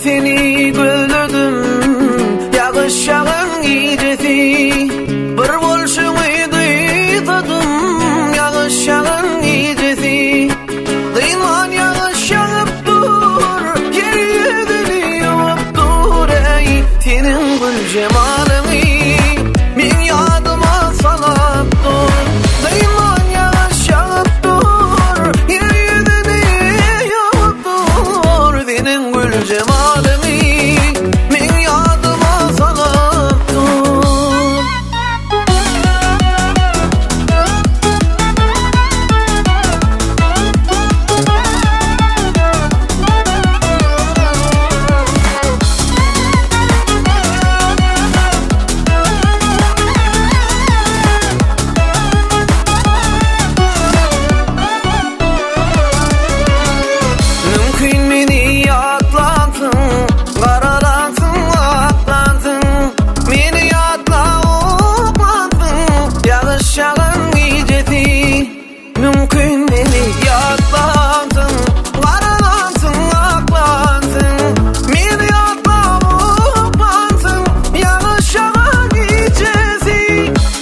seni gözledim, ýagyşyağın ýyjesi. Bir bolşuňyzy tadım, ýagyşyağın ýyjesi. Dynman ýagyşyapdyr, yer ýüzüni ýuwapdyr ey. Senin gül jemalyňy men ýadyma salapdyr. Dynman ýagyşyapdyr, yer ýüzüni ýuwapdyr. Senin gül jemalyňy men ýadyma salapdyr. Mümkin meni ýatlansın, garalansın, aklansın. Meni ýatla uklansın, ýagyşyağın ýyjesi. Mümkin meni ýatlansın, garalansın, aklansın. Meni ýatla uklansın, ýagyşyağın ýyjesi.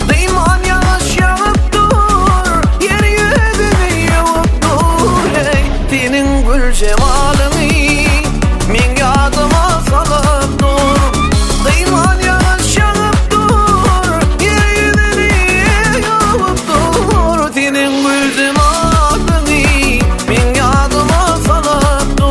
Dynman ýagyşyapdyr, yer ýüzüni ýuwapdyr ey. Senin gül jemalyňy men ýadyma salapdyr. Dynman ýagyşyapdyr, yer ýüzüni ýuwapdyr. Senin gül jemalyňy men ýadyma salapdyr.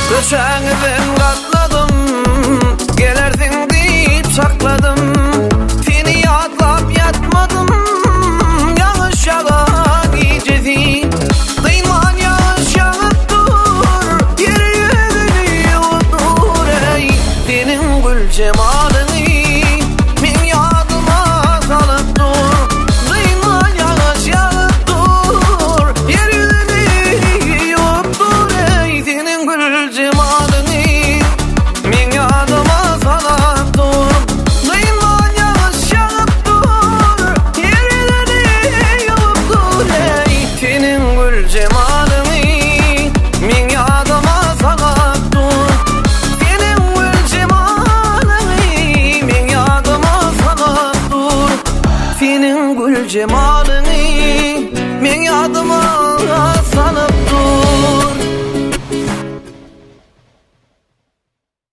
Köşeňizden gatladım, gelersiň diýip sakladım. Seni ýatlap ýatmadım, ýagyşyağın ýyjesi. Dynman ýagyşyapdyr, yer ýüzüni ýuwapdyr ey. Senin gül jemalyňy men ýadyma salapdyr. Dynman ýagyşyapdyr, yer ýüzüni ýuwapdyr ey. Senin gül jemalyňy men ýadyma salapdyr. Dynman ýagyşyapdyr, yer ýüzüni ýuwapdyr ey. Senin gül jemalyňy men ýadyma salapdyr. Senin gül jemalyňy men ýadyma salapdyr. Senin gül jemalyňy men ýadyma